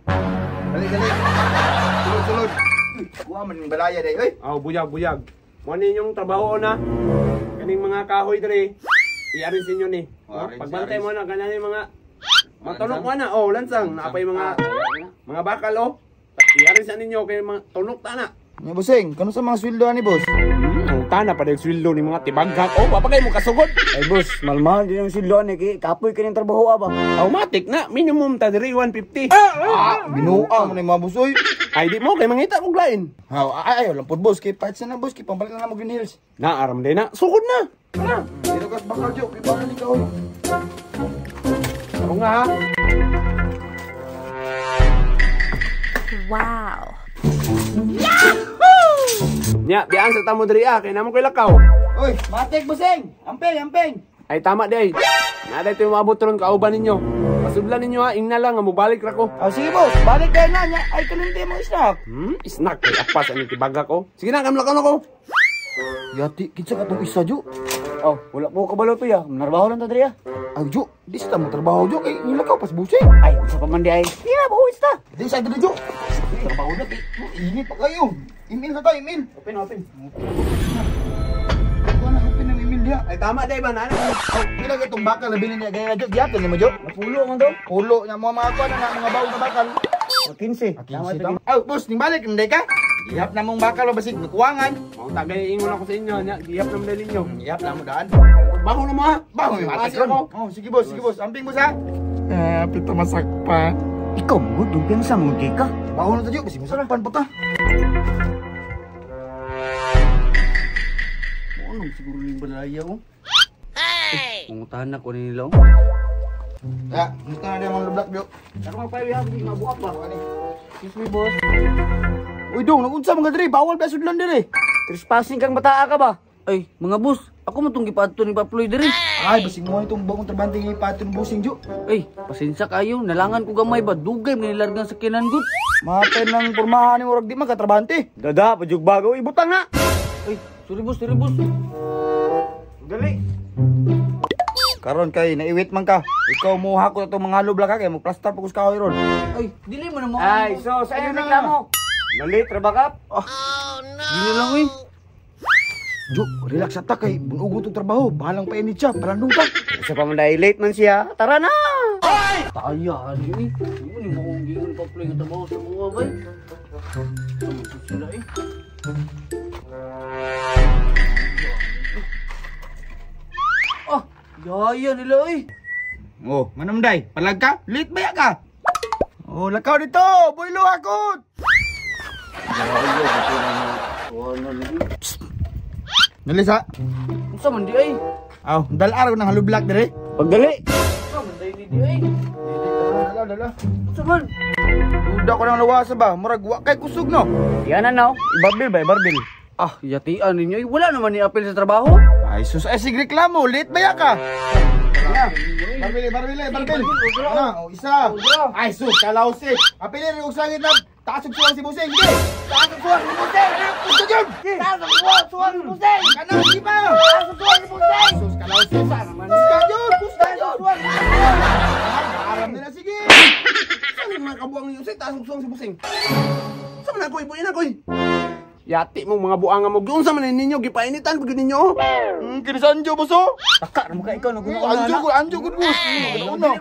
Dali, dali. Sulod. Kuha man yung balaya day. Oy. Oh, buyag. Mo ninyong trabaho na. Kaning mga kahoy diri. Iarin sa inyo ni. Pagbantay mo na kanang mga matunok mo na. Oh, lansang naapay mga bakal oh. Iarin sa ninyo kay mga tunok ta na. Nya Busing, kano sa mga sweldo ni boss? Ang tana pa yung sweldo ni mga tibaghak. Oh, papagay mo kasugod. Ay boss, malmahal din yung sildoan ni kapoy kaning trabaho ba? Automatic na, minimum ta diri 150. Binuang mo na yung mga boss, oy. Ay di mo kay mangita kog lain. Ay, lang po boss, kay parts na boss, kay pambalik na mo Green Hills. Na aram din na. Sugod na. Tara. Dito kas bakal jo, kay bakal ni kahoy. Ako nga ha. Wow. Nya, diyan sa tamo diri kay namo koy lakaw. Oy, matik Busing. Amping. Ay tama day. Naday to maabot ron kauban ninyo. Pasudlan ninyo ha, ingna lang nga mobalik ra ko. Oh, sige boss, balik kayo na nya. Ay kalimti mo snack. Snack kay apas ani tibaghak ko. Sige na, kamlakaw na ko. Yati, kitsa ka tong isa jo. Oh, wala po kabalo to ya. Narbaho lang ta diri ah. Ay jo, di sa mo trabaho jo kay nilakaw pas Busing. Ay, sa pamandi ay. Iya, buwis ta. Di sa dito jo. Trabaho na ti. Init pa kayo. Email na tayo, email. Open. Kuha na open ng email dia. Ay tama day ba na. Oh, pila ka itong bakal na bilhin niya gaya jo. Giyapon ni mo jo. Napulo man to. Pulo niya mga kuha na mga bawo na bakal. 15. Tama ito. Oh, boss, nimbalik hindi ka. Gihap na mong bakal o basig nakuwangan. Mao tagay ingon ako sa inyo nya, gihap na man ninyo. Gihap na mo daan. Baho na mo ha. Baho yung Matas matas ako. Oh, sige boss, Amping boss ha. Pito masakpa. Ikaw mo dugang sa mudi ka. Baho na tayo, basig masakpan po ta. Ano siguro yung balaya ko? Pungutahan ako ni nila. Ya, gusto na dia mga lublak bio. Pero magpayo ha, hindi mabuhat ba? Excuse me boss. Uy dong, nagunsa mga diri, bawal ba sudlan diri. Trespassing kang bataa ka ba? Ay, mga boss, ako mo itong gipato ni Paploy diri. Ay, basig mo itong bagong trabanting ipatin busing jo. Ay, pasensya kayo, nalangan ko gamay ba? Dugay, manilargang sa kinan good. Matay ng pormahan ni Murag di man katrabante. Dada, padyog bago, ibutang na! Ay, sorry boss. Dali. Karon kay naiwit man ka. Ikaw muha ko itong mga lublak ka kay magplaster pa ko sa kahoy ron. Ay, dili mo na mo. Ay, so sa Ayun inyo na. reklamo. Nalit ra ba kap? Dili lang eh. Jo, relax ta kay bunugo tong trabaho. Bahalang pa init siya, palandong ka. Sa pamanday late man siya. Tara na! Ay! Taya, di eh. Ano ni mo kong giyon Paploy nga trabaho sa mga bay? Ano sila eh? Ah, yaya nila eh. Oh, manamday, palag ka? Late ba ya ka? Oh, lakaw dito, boy luhakot. Ano ni? Nalisa. Unsa man di ay? Aw, dalaraw ng halublak dire. Pagdali. Unsa man di ay? Dala. Unsa man? Duda ko nang lawasa ba? Murag wa kay kusog no. Yan na now. Ibarbil ba, ibarbil? Ah, yatian ninyo. Wala naman ni apel sa trabaho. Ay, sus, ay sig reklamo, late ba ya ka? Barbil. Ano? Oh, isa. Ay, sus, kalawsi. Apilin og sangit na taas og suwang si Busing. Sige. Taas og suwang si Busing. Gusto jud. Taas og suwang si Busing. Kana di ba? Taas og suwang si Busing. Sus, kalawsi sa naman. Gusto jud. Aram na sige. Saan yung mga kabuang ninyo sa taas suwang si Busing? Saan na koy, buyan na koy? Yati mong mga buanga mo. Giun sa man ninyo, gipainitan pag ninyo. Kinisan jo boso. Taka na ka ikaw naguna. Anjo gud boss. Ano?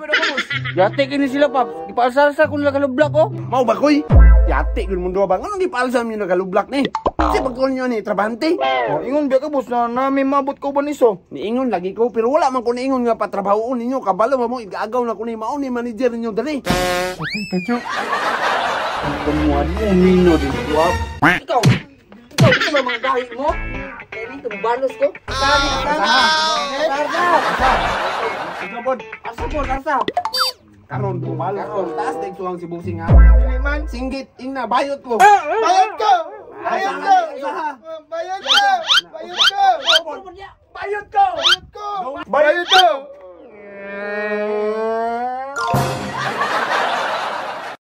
Yate kini sila pap. Ipaalsa ko nila kalublak ko. Mau ba koy? Yati gud mundo ba? Anong gipalsa mi nagalublak ni? Kasi pagkol niyo ni trabante. Oh, ingon biya ka boss na nami mabot ko ba niso? Niingon lagi ko pero wala man ko niingon nga patrabahoon ninyo. Kabalo mo igagaw na ko ni mao ni manager ninyo dali. Temuan mo mino din kuap. Ikaw ito ba mga gahi mo? Kaya dito balos ko. Karsa. Karon bumalo ko taas deg suwang si Busing ha. Man, Singgit ina bayot ko. bayad ka.